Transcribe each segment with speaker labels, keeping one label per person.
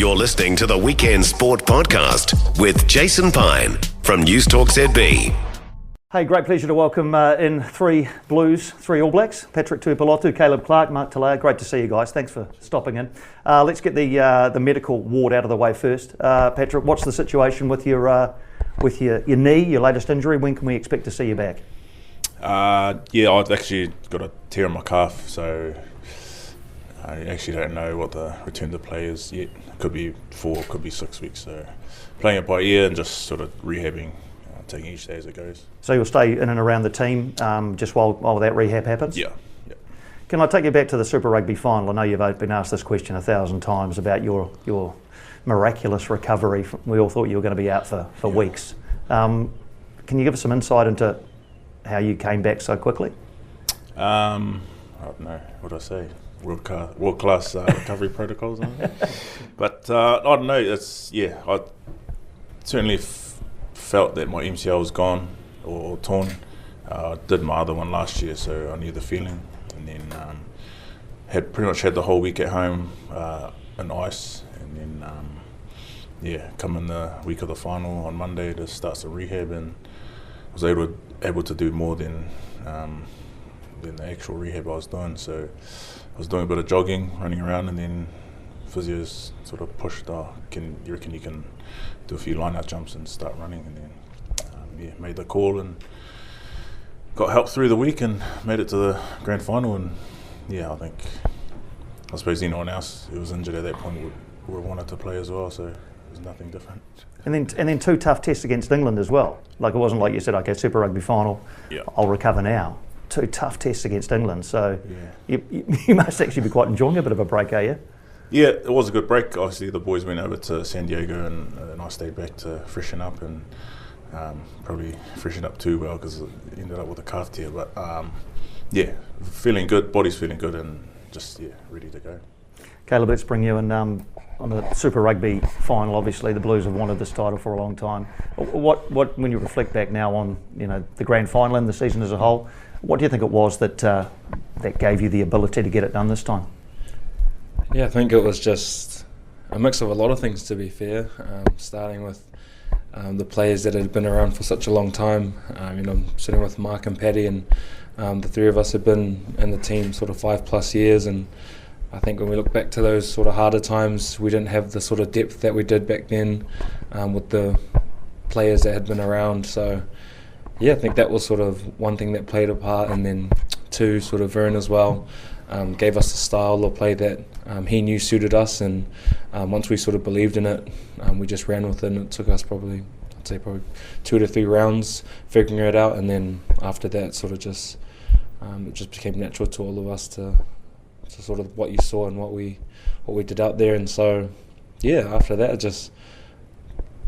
Speaker 1: You're listening to the Weekend Sport Podcast with Jason Pine from News Talk ZB.
Speaker 2: Hey, great pleasure to welcome in three Blues, three All Blacks, Patrick Tuipolotu, Clarke, Mark Tele'a. Great to see you guys. Thanks for stopping in. Let's get the medical ward out of the way first. Patrick, what's the situation with your knee, your latest injury? When can we expect to see you back?
Speaker 3: I've actually got a tear in my calf, so I actually don't know what the return to play is yet. It could be 4, could be 6 weeks. So playing it by ear and just sort of rehabbing, taking each day as it goes.
Speaker 2: So you'll stay in and around the team just while that rehab happens?
Speaker 3: Yeah.
Speaker 2: Can I take you back to the Super Rugby final? I know you've been asked this question 1,000 times about your miraculous recovery. We all thought you were going to be out for weeks. Can you give us some insight into how you came back so quickly?
Speaker 3: I don't know, what do I say? World class recovery protocols. But I don't know. I certainly felt that my MCL was gone or torn. I did my other one last year, so I knew the feeling. And then had pretty much had the whole week at home in ice, and then come in the week of the final on Monday to start some rehab, and was able to do more than the actual rehab I was doing. So I was doing a bit of jogging, running around, and then physios sort of pushed, you reckon you can do a few line-out jumps and start running, and then made the call and got help through the week and made it to the grand final. And I suppose anyone else who was injured at that point would have wanted to play as well, so it was nothing different.
Speaker 2: And then 2 tough tests against England as well. Like, it wasn't like you said, okay, Super Rugby final, I'll recover now. 2 tough tests against England, so you must actually be quite enjoying a bit of a break, are you?
Speaker 3: Yeah, it was a good break. Obviously, the boys went over to San Diego, and I stayed back to freshen up, and probably freshen up too well because it ended up with a calf tear. But feeling good, body's feeling good, and just ready to go.
Speaker 2: Caleb, let's bring you in on the Super Rugby final. Obviously, the Blues have wanted this title for a long time. What when you reflect back now on the grand final and the season as a whole, what do you think it was that gave you the ability to get it done this time?
Speaker 4: Yeah, I think it was just a mix of a lot of things, to be fair, starting with the players that had been around for such a long time. Sitting with Mark and Paddy, and the three of us have been in the team sort of 5+ years, and I think when we look back to those sort of harder times, we didn't have the sort of depth that we did back then with the players that had been around. So I think that was sort of one thing that played a part, and then 2, sort of Vern as well, gave us the style of play that he knew suited us, and once we sort of believed in it, we just ran with it, and it took us probably 2 to 3 rounds figuring it out, and then after that sort of just it just became natural to all of us to sort of what you saw and what we did out there. And so after that, it just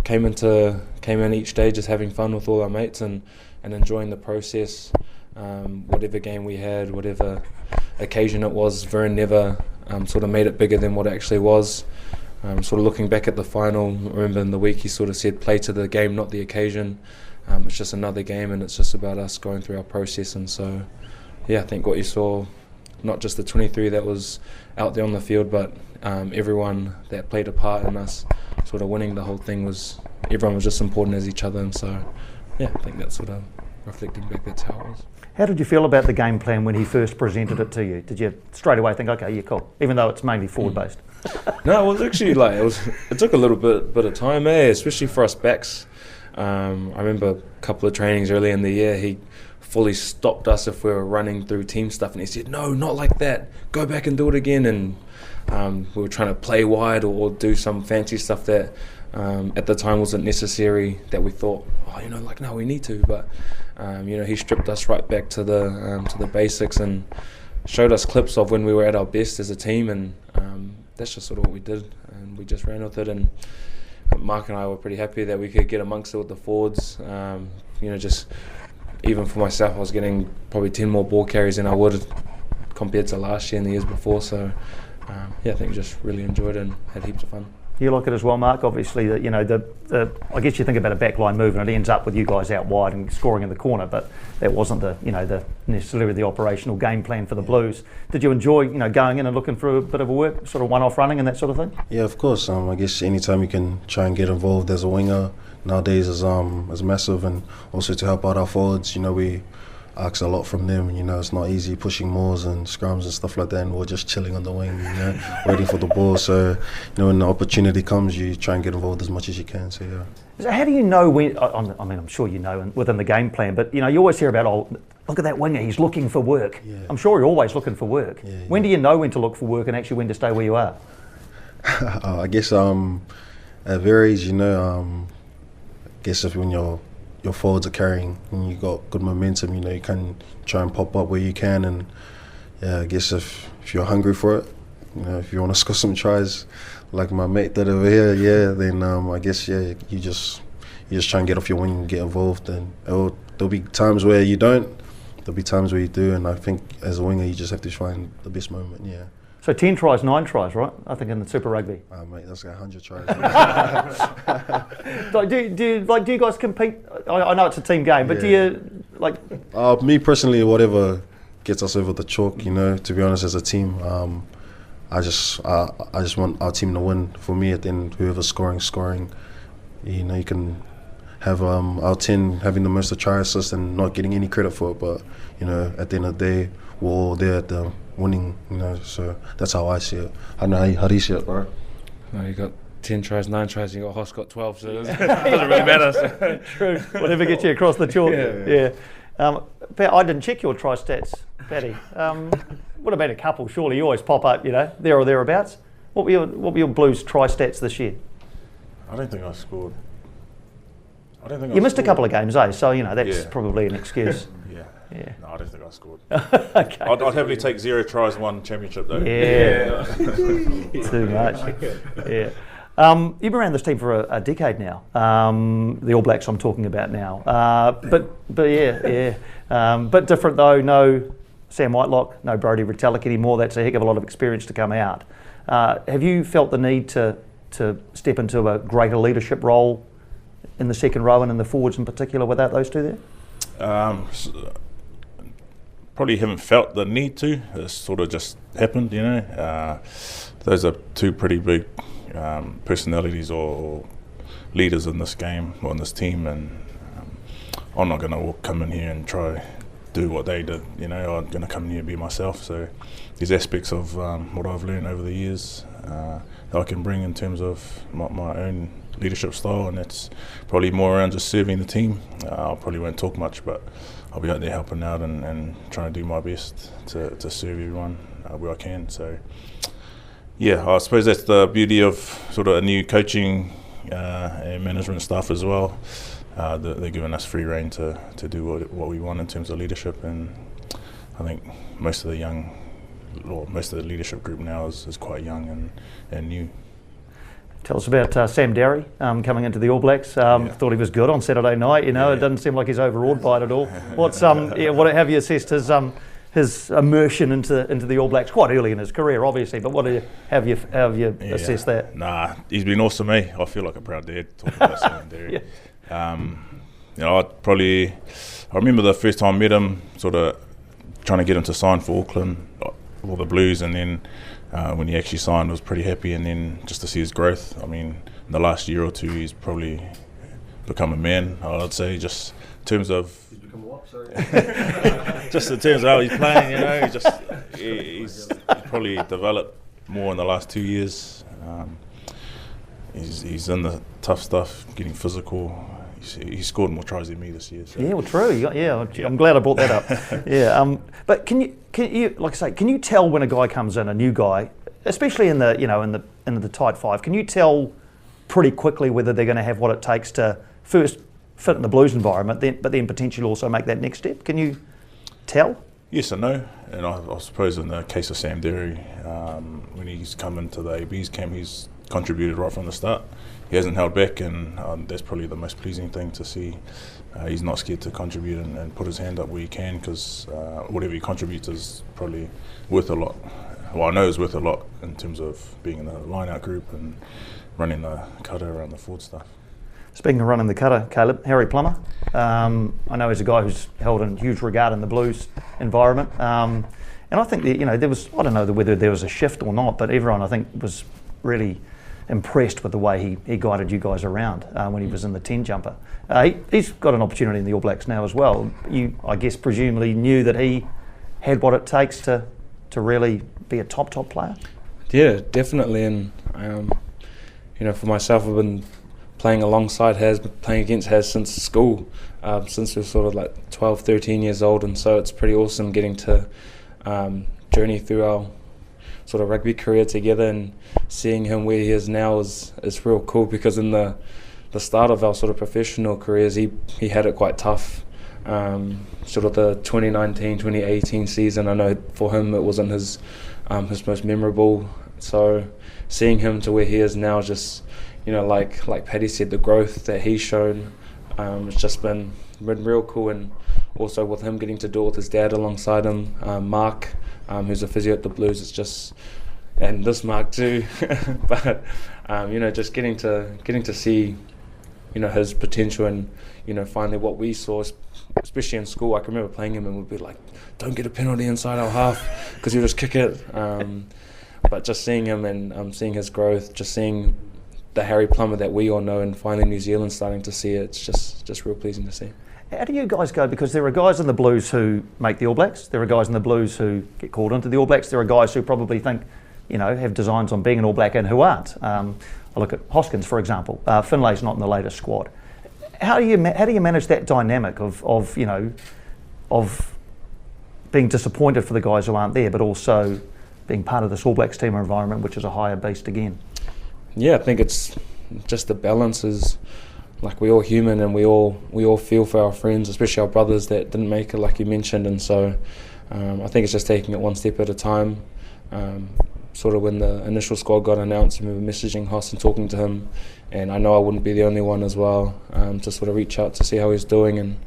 Speaker 4: came in each day just having fun with all our mates and enjoying the process. Whatever game we had, whatever occasion it was, Vern never sort of made it bigger than what it actually was. Sort of looking back at the final, remember in the week he sort of said, play to the game, not the occasion. It's just another game, and it's just about us going through our process. And so I think what you saw, not just the 23 that was out there on the field, but everyone that played a part in us sort of winning the whole thing, everyone was just important as each other. And so I think that's sort of reflecting back, that's how it was.
Speaker 2: How did you feel about the game plan when he first presented it to you? Did you straight away think, okay, cool, even though it's mainly forward-based?
Speaker 4: No, it was actually it took a little bit of time, especially for us backs. I remember a couple of trainings early in the year, he fully stopped us if we were running through team stuff, and he said, no, not like that, go back and do it again. And we were trying to play wide or do some fancy stuff that at the time wasn't necessary, that we thought, no, we need to. But he stripped us right back to the basics and showed us clips of when we were at our best as a team, and that's just sort of what we did, and we just ran with it. And Mark and I were pretty happy that we could get amongst it with the forwards. Just even for myself, I was getting probably 10 more ball carries than I would compared to last year and the years before. So I think we just really enjoyed it and had heaps of fun.
Speaker 2: You like it as well, Mark? Obviously, I guess you think about a backline move and it ends up with you guys out wide and scoring in the corner, but that wasn't necessarily the operational game plan for the Blues. Did you enjoy going in and looking for a bit of a work, sort of one-off running and that sort of thing?
Speaker 5: Yeah, of course. I guess anytime you can try and get involved as a winger nowadays is massive, and also to help out our forwards. We ask a lot from them. It's not easy pushing mauls and scrums and stuff like that, and we're just chilling on the wing, waiting for the ball. So, when the opportunity comes, you try and get involved as much as you can. So, yeah.
Speaker 2: So how do you know when? I'm sure you know within the game plan, but you always hear about, look at that winger, he's looking for work.
Speaker 5: Yeah.
Speaker 2: I'm sure you're always looking for work.
Speaker 5: Yeah,
Speaker 2: when do you know when to look for work and actually when to stay where you are?
Speaker 5: I guess it varies. I guess if when your forwards are carrying and you got good momentum, you can try and pop up where you can, and I guess if you're hungry for it, if you want to score some tries like my mate did over here, then I guess you just try and get off your wing and get involved, and there'll be times where you don't, there'll be times where you do, and I think as a winger you just have to find the best moment.
Speaker 2: So 10 tries, 9 tries, right? I think in the Super Rugby.
Speaker 5: Mate, that's got 100 tries.
Speaker 2: Do you guys compete? I know it's a team game, but do you
Speaker 5: me personally, whatever gets us over the chalk, to be honest, as a team, I just want our team to win. For me, at the end, whoever's scoring, you can have our 10 having the most of try assists and not getting any credit for it, but at the end of the day, we're all there at the winning, so that's how I see it. I don't know how do you see it, bro?
Speaker 4: No, you got 10 tries, 9 tries, and you got Hoss got 12, so it doesn't really matter. So.
Speaker 2: True, whatever gets you across the chalk. Yeah. Pat, I didn't check your try stats, Patty. Would have been a couple, surely. You always pop up, there or thereabouts. What were your Blues try stats this year?
Speaker 3: I don't think I scored.
Speaker 2: You missed a couple of games, eh? So that's probably an excuse.
Speaker 3: Yeah. No, I don't think I scored.
Speaker 2: Okay.
Speaker 3: I'd happily take 0 tries, 1 championship though.
Speaker 2: Yeah. Too much. Yeah. You've been around this team for a decade now. The All Blacks I'm talking about now. But different though. No Sam Whitelock, no Brodie Retallick anymore. That's a heck of a lot of experience to come out. Have you felt the need to step into a greater leadership role in the second row and in the forwards in particular without those two there?
Speaker 3: Probably haven't felt the need to. It's sort of just happened, Those are two pretty big personalities or leaders in this game or in this team, and I'm not going to come in here and try do what they did. I'm going to come in here and be myself. So there's aspects of what I've learned over the years that I can bring in terms of my own leadership style, and that's probably more around just serving the team. I probably won't talk much, but I'll be out there helping out and trying to do my best to serve everyone where I can. So I suppose that's the beauty of sort of a new coaching and management staff as well. They're giving us free rein to do what we want in terms of leadership, and I think most of the leadership group now is quite young and new.
Speaker 2: Tell us about Sam Derry coming into the All Blacks. Thought he was good on Saturday night. It doesn't seem like he's overawed by it at all. What have you assessed his immersion into the All Blacks quite early in his career, obviously? But have you assessed that?
Speaker 3: Nah, he's been awesome. I feel like a proud dad talking about Sam Derry. I remember the first time I met him, sort of trying to get him to sign for Auckland or the Blues, and then. When he actually signed, I was pretty happy, and then just to see his growth. I mean, in the last year or two, he's probably become a man, I'd say, just in terms of... He's become what, sorry? Just in terms of how he's playing, he's probably developed more in the last 2 years. He's in the tough stuff, getting physical. He scored more tries than me this year. So.
Speaker 2: Yeah, well, true. I'm glad I brought that up. But can you, like I say, can you tell when a guy comes in, a new guy, especially in the tight five? Can you tell pretty quickly whether they're going to have what it takes to first fit in the Blues environment, but then potentially also make that next step? Can you tell?
Speaker 3: Yes and no. And I suppose in the case of Sam Derry, when he's come into the AB's camp, he's contributed right from the start. He hasn't held back, and that's probably the most pleasing thing to see. He's not scared to contribute and put his hand up where he can, because whatever he contributes is probably worth a lot well, I know it's worth a lot in terms of being in the line-out group and running the cutter around the forward stuff.
Speaker 2: Speaking of running the cutter, Caleb, Harry Plummer, I know he's a guy who's held in huge regard in the Blues environment. And I think that, there was, I don't know whether there was a shift or not, but everyone I think was really impressed with the way he guided you guys around when he was in the 10 jumper. He's got an opportunity in the All Blacks now as well. You, I guess, presumably knew that he had what it takes to really be a top player?
Speaker 4: Yeah, definitely. And, for myself, I've been playing alongside Has, playing against Has since school, since we're sort of like 12, 13 years old, and so it's pretty awesome getting to journey through our sort of rugby career together, and seeing him where he is now is real cool, because in the start of our sort of professional careers, he had it quite tough. Sort of the 2019, 2018 season, I know for him it wasn't his most memorable, so seeing him to where he is now, just like Paddy said, the growth that he's shown, it's just been real cool. And also with him getting to do it with his dad alongside him, Mark, who's a physio at the Blues, it's just, and this Mark too, but just getting to see his potential, and finally what we saw, especially in school. I can remember playing him and we'd be like, don't get a penalty inside our half because he'll just kick it, but just seeing him and seeing his growth, just seeing the Harry Plummer that we all know, and finally New Zealand starting to see it, it's just real pleasing to see.
Speaker 2: How do you guys go? Because there are guys in the Blues who make the All Blacks, there are guys in the Blues who get called into the All Blacks, there are guys who probably think, have designs on being an All Black and who aren't. I look at Hoskins, for example. Finlay's not in the latest squad. How do you manage that dynamic of being disappointed for the guys who aren't there, but also being part of this All Blacks team environment, which is a higher beast again? Yeah,
Speaker 4: I think it's just the balance is, like, we're all human, and we all feel for our friends, especially our brothers that didn't make it, like you mentioned. And so I think it's just taking it one step at a time. Sort of when the initial squad got announced, I remember messaging Hoss and talking to him, and I know I wouldn't be the only one as well, to sort of reach out to see how he's doing,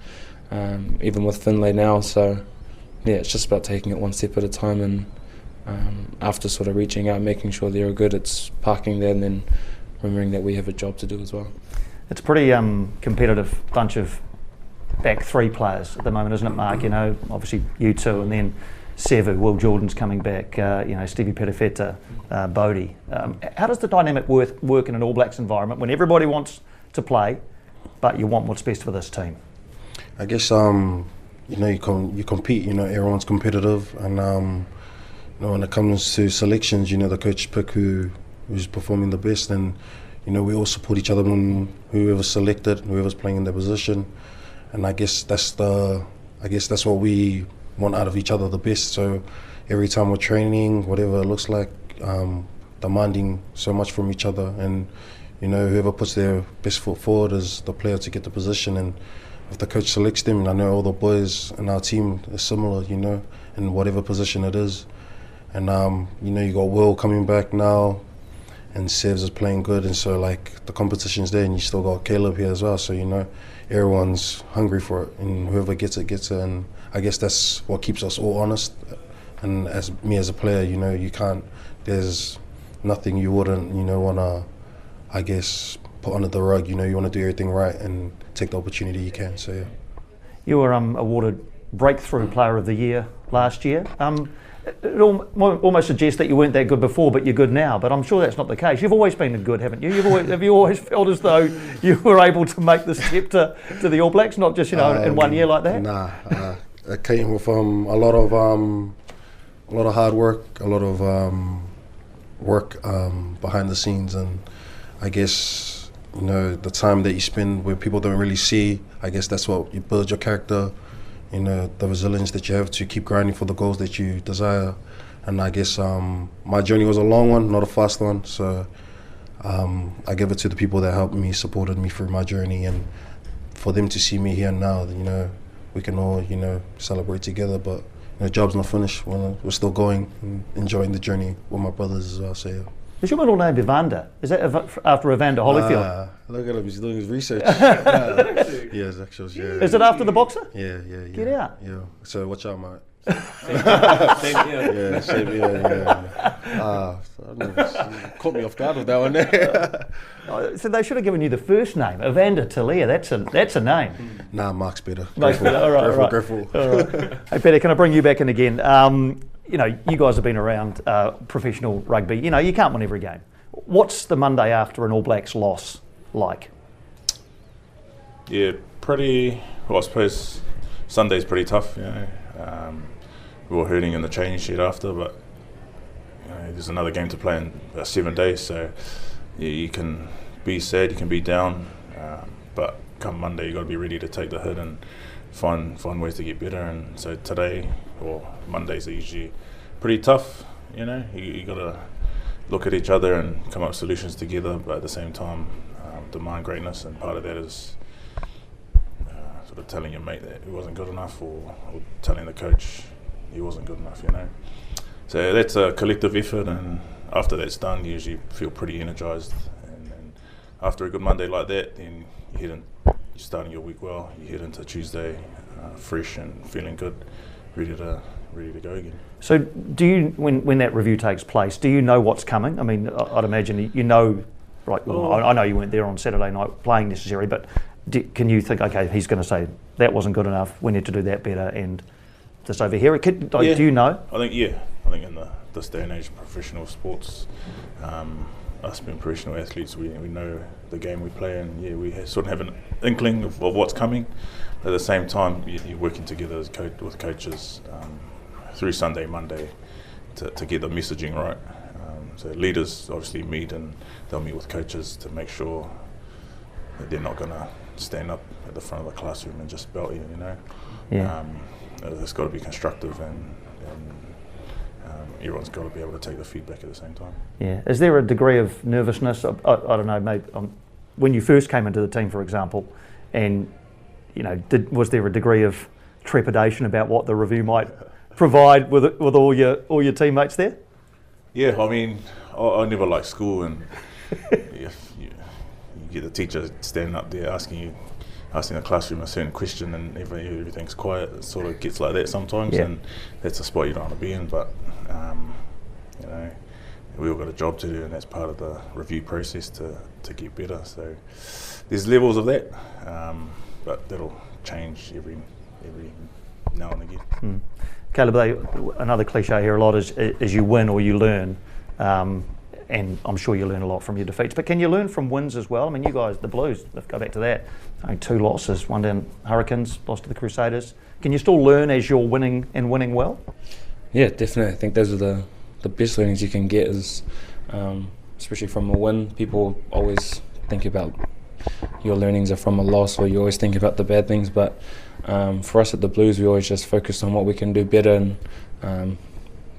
Speaker 4: and even with Finlay now. So yeah, it's just about taking it one step at a time, and after sort of reaching out, making sure they're good, it's parking there and then remembering that we have a job to do as well.
Speaker 2: It's a pretty competitive bunch of back three players at the moment, isn't it, Mark? Obviously you two, and then Sevu, Will Jordan's coming back, Stevie Perifeta, Bodie. How does the dynamic work in an All Blacks environment when everybody wants to play, but you want what's best for this team?
Speaker 5: I guess you compete. Everyone's competitive, and when it comes to selections, the coach pick who's performing the best, and we all support each other when whoever's selected, whoever's playing in their position, and I guess that's what we want out of each other, the best. So every time we're training, whatever it looks like, demanding so much from each other, and whoever puts their best foot forward is the player to get the position. And if the coach selects them, and I know all the boys in our team are similar, in whatever position it is. And you got Will coming back now, and Sevs is playing good, and so like the competition's there, and you still got Caleb here as well. So everyone's hungry for it, and whoever gets it, and I guess that's what keeps us all honest. And as a player, you can't. There's nothing you wouldn't, wanna, I guess, put under the rug. You want to do everything right and take the opportunity you can. So yeah.
Speaker 2: You were awarded Breakthrough Player of the Year last year. It almost suggests that you weren't that good before, but you're good now. But I'm sure that's not the case. You've always been good, haven't you? Have you always felt as though you were able to make the step to the All Blacks, not just in 1 year like that?
Speaker 5: Nah, it came with a lot of hard work, a lot of work behind the scenes, and I guess the time that you spend where people don't really see. I guess that's what you build your character. The resilience that you have to keep grinding for the goals that you desire. And I guess my journey was a long one, not a fast one. So I give it to the people that helped me, supported me through my journey, and for them to see me here now, we can all, celebrate together. But the job's not finished. We're still going and enjoying the journey with my brothers as well. So yeah.
Speaker 2: Is your middle name Evander? Is that after Evander Holyfield?
Speaker 5: Look at him, he's doing his research. Yes, actually, yeah.
Speaker 2: Is it after the boxer?
Speaker 5: Yeah.
Speaker 2: Get out.
Speaker 5: Yeah. So watch out, mate.
Speaker 4: Same here.
Speaker 5: Yeah, same here. Yeah. I don't know, caught me off guard with that one there.
Speaker 2: So they should have given you the first name, Evander Tele'a. That's a name.
Speaker 5: Nah, Mark's better.
Speaker 2: Mark's better. All right.
Speaker 5: Griffle.
Speaker 2: All right. Hey, Peter, can I bring you back in again? You guys have been around professional rugby. You can't win every game. What's the Monday after an All Blacks loss like?
Speaker 3: Yeah, pretty. Well, I suppose Sunday's pretty tough. We were hurting in the training sheet after, but there's another game to play in 7 days. So you can be sad, you can be down, but come Monday you got to be ready to take the hit and find ways to get better. And so today or Mondays are usually pretty tough. You got to look at each other and come up with solutions together, but at the same time demand greatness. And part of that is sort of telling your mate that he wasn't good enough, or telling the coach he wasn't good enough. So that's a collective effort, and after that's done, you usually feel pretty energised. And after a good Monday like that, then you're starting your week well. You head into Tuesday fresh and feeling good, ready to go again.
Speaker 2: So do you, when that review takes place, do you know what's coming? I mean, I'd imagine you know, right? Well, I know you weren't there on Saturday night playing necessarily, but can you think, okay, he's going to say that wasn't good enough, we need to do that better, and just over here? Do you know?
Speaker 3: I think in this day and age of professional sports, us being professional athletes, we know the game we play, and we sort of have an inkling of what's coming. At the same time, you're working together with coaches through Sunday, Monday to get the messaging right. So leaders obviously meet, and they'll meet with coaches to make sure that they're not going to stand up at the front of the classroom and just belt you.
Speaker 2: Yeah.
Speaker 3: It's got to be constructive, and everyone's got to be able to take the feedback at the same time.
Speaker 2: Yeah. Is there a degree of nervousness? I don't know, maybe when you first came into the team, for example, and was there a degree of trepidation about what the review might provide with all your teammates there?
Speaker 3: Yeah, I mean, I never liked school, and if you get the teacher standing up there asking the classroom a certain question, and everything's quiet, it sort of gets like that sometimes, and that's a spot you don't want to be in. But we all got a job to do, and that's part of the review process to get better. So there's levels of that, but that'll change every now and again.
Speaker 2: Caleb, another cliche here a lot is you win or you learn, and I'm sure you learn a lot from your defeats. But can you learn from wins as well? I mean, you guys, the Blues, let's go back to that. 2 losses, one down Hurricanes, lost to the Crusaders. Can you still learn as you're winning and winning well?
Speaker 4: Yeah, definitely. I think those are the best learnings you can get, is especially from a win. People always think about your learnings are from a loss, or you always think about the bad things, but for us at the Blues, we always just focus on what we can do better, and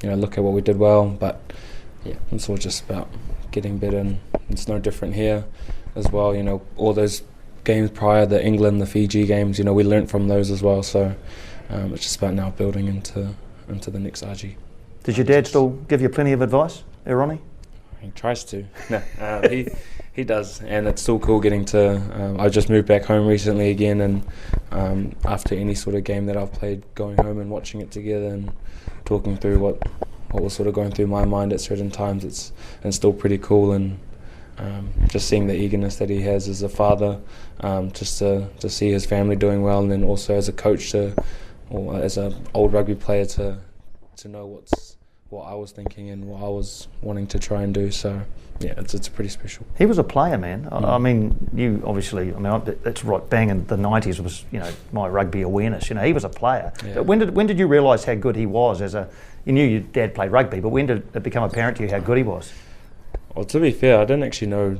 Speaker 4: look at what we did well. But yeah, it's all just about getting better, and it's no different here as well. All those games prior, the England, the Fiji games, we learnt from those as well. So it's just about now building into the next RG.
Speaker 2: Did your dad still give you plenty of advice, Ronnie?
Speaker 4: He tries to. No, he does, and it's still cool getting to. I just moved back home recently again, and after any sort of game that I've played, going home and watching it together and talking through what was sort of going through my mind at certain times, it's still pretty cool, and just seeing the eagerness that he has as a father, just to see his family doing well, and then also as a coach or as an old rugby player to know what I was thinking and what I was wanting to try and do. So yeah, it's pretty special.
Speaker 2: He was a player, man. I mean, you obviously, that's right, bang in the 90s was, my rugby awareness. He was a player.
Speaker 4: Yeah.
Speaker 2: When did you realise how good he was you knew your dad played rugby, but when did it become apparent to you how good he was?
Speaker 4: Well, to be fair, I didn't actually know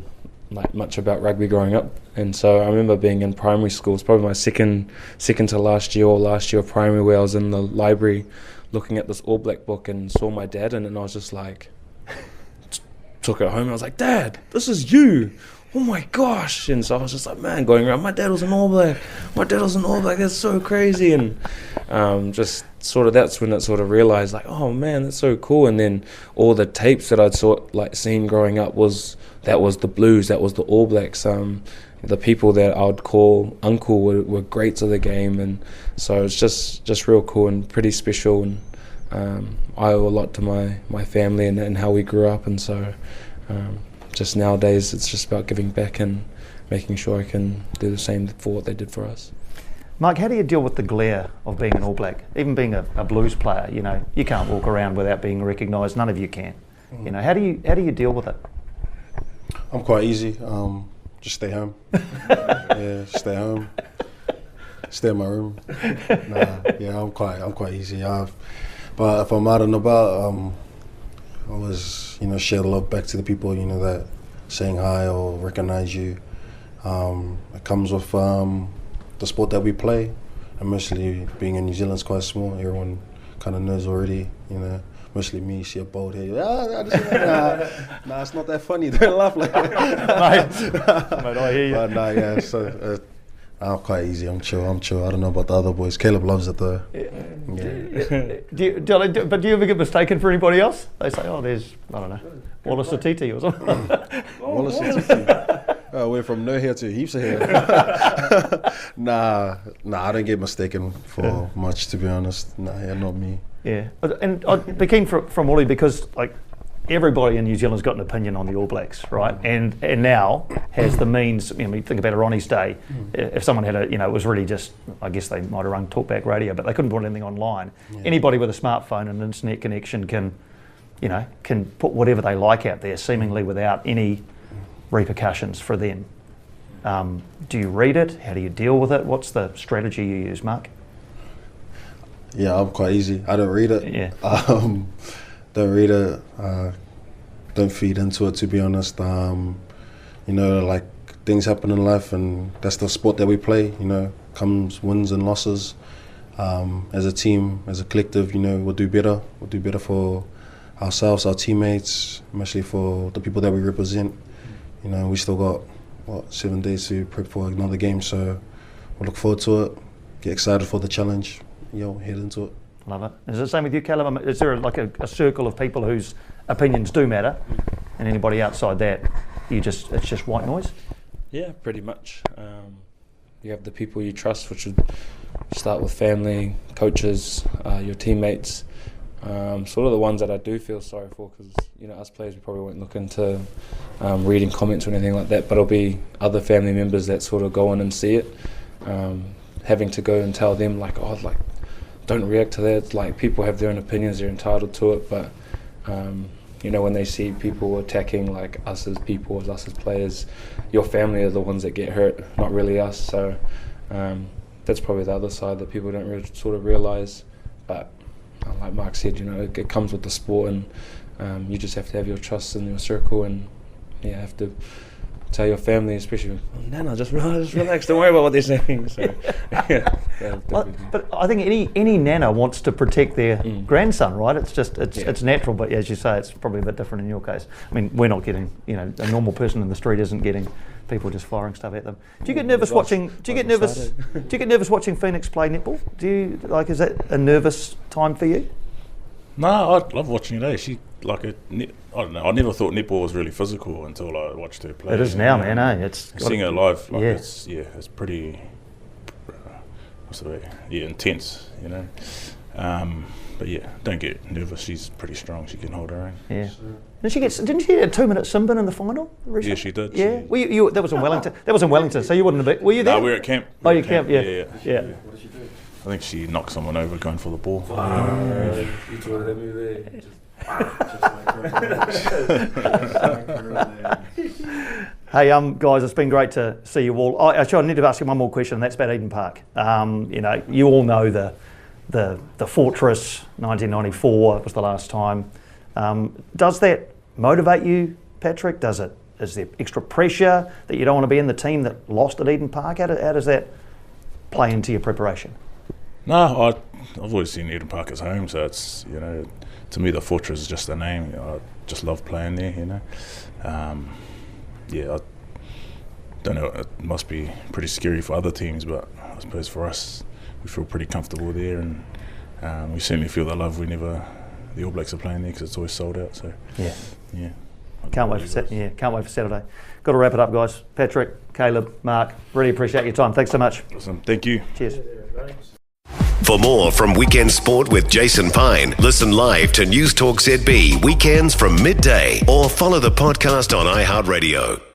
Speaker 4: much about rugby growing up, and so I remember being in primary school. It's probably my second to last year or last year of primary, where I was in the library looking at this All Black book and saw my dad, and I was just like, took it home, and I was like, Dad, this is you! Oh my gosh! And so I was just like, man, going around, my dad was an All Black, that's so crazy. And just sort of that's when it sort of realised, like, oh man, that's so cool. And then all the tapes that I'd seen growing up that was the Blues, that was the All Blacks. The people that I would call uncle were greats of the game, and so it's just real cool and pretty special. And I owe a lot to my family and how we grew up, and so just nowadays it's just about giving back and making sure I can do the same for what they did for us.
Speaker 2: Mark, how do you deal with the glare of being an All Black? Even being a Blues player, you can't walk around without being recognised. None of you can. How do you deal with it?
Speaker 5: I'm quite easy. Just stay home. Yeah, stay home. Stay in my room. I'm quite easy. But if I'm out and about, I always, share the love back to the people, that saying hi or recognise you. It comes with the sport that we play, and mostly being in New Zealand is quite small. Everyone kind of knows already, Mostly me, see a bald head. Nah, it's not that funny. Don't laugh like that.
Speaker 2: Mate, I hear you.
Speaker 5: But so I'm quite easy. I'm chill. I don't know about the other boys. Caleb loves it though.
Speaker 2: Yeah. But do you ever get mistaken for anybody else? They say, oh, there's, I don't know, Wallace Atiti or something.
Speaker 5: Wallace Atiti. We're from no hair to heaps of hair. Nah, I don't get mistaken for much, to be honest. Nah, not me.
Speaker 2: Yeah, and I'd be keen from Ollie because everybody in New Zealand's got an opinion on the All Blacks, right? And now has the means. Think about Ronnie's day. If someone had it was really just, I guess they might have run talkback radio, but they couldn't put anything online. Yeah. Anybody with a smartphone and an internet connection can put whatever they like out there, seemingly without any repercussions for them. Do you read it? How do you deal with it? What's the strategy you use, Mark?
Speaker 5: Yeah, I'm quite easy. I don't read it.
Speaker 2: Yeah.
Speaker 5: Don't read it. Don't feed into it, to be honest. Things happen in life, and that's the sport that we play. Comes wins and losses. As a team, as a collective, we'll do better. We'll do better for ourselves, our teammates, especially for the people that we represent. We still got 7 days to prep for another game, so we'll look forward to it. Get excited for the challenge. Head into it.
Speaker 2: Love it. Is it the same with you, Caleb? Is there a circle of people whose opinions do matter, and anybody outside that, it's just white noise?
Speaker 4: Yeah, pretty much. You have the people you trust, which would start with family, coaches, your teammates. Sort of the ones that I do feel sorry for, because us players, we probably won't look into reading comments or anything like that, but it'll be other family members that sort of go in and see it. Having to go and tell them don't react to that. People have their own opinions, they're entitled to it, but when they see people attacking us as people, us as players, your family are the ones that get hurt, not really us. So that's probably the other side that people don't really sort of realise. But like Mark said, it comes with the sport, and you just have to have your trust in your circle, and have to tell your family, especially, Nana, just relax, don't worry about what they're saying. So,
Speaker 2: but I think any nana wants to protect their grandson, right? It's natural, but as you say, it's probably a bit different in your case. We're not getting, a normal person in the street isn't getting people just firing stuff at them. Do you get nervous watching? Do you get nervous watching Phoenix play netball? Is that a nervous time for you?
Speaker 3: No, I love watching it. I don't know. I never thought netball was really physical until I watched her play.
Speaker 2: It is now, man. It's
Speaker 3: seeing her live. It's pretty. What's the way? Yeah, intense. But don't get nervous. She's pretty strong. She can hold her own.
Speaker 2: Yeah. Didn't she get a 2-minute sin bin in the final recently?
Speaker 3: Yeah, she did.
Speaker 2: Yeah. That was in Wellington. That was in Wellington. So you wouldn't have been. Were you there?
Speaker 3: No, we were at camp.
Speaker 2: Oh, you camp. Yeah.
Speaker 3: What did she do? I think she knocked someone over going for the ball.
Speaker 4: You told her there.
Speaker 2: Hey, guys, it's been great to see you all. Actually, I need to ask you one more question, and that's about Eden Park. You all know the Fortress, 1994 was the last time. Does that motivate you, Patrick? Is there extra pressure that you don't want to be in the team that lost at Eden Park? How does that play into your preparation?
Speaker 3: No, I've always seen Eden Park as home, so it's, to me the Fortress is just a name. I just love playing there, I don't know, it must be pretty scary for other teams, but I suppose for us, we feel pretty comfortable there, and we certainly feel the love whenever the All Blacks are playing there, because it's always sold out. So yeah.
Speaker 2: Can't wait for Saturday. Got to wrap it up, guys. Patrick, Caleb, Mark, really appreciate your time. Thanks so much.
Speaker 3: Awesome. Thank you.
Speaker 2: Cheers.
Speaker 1: For more from Weekend Sport with Jason Pine, listen live to News Talk ZB weekends from midday, or follow the podcast on iHeartRadio.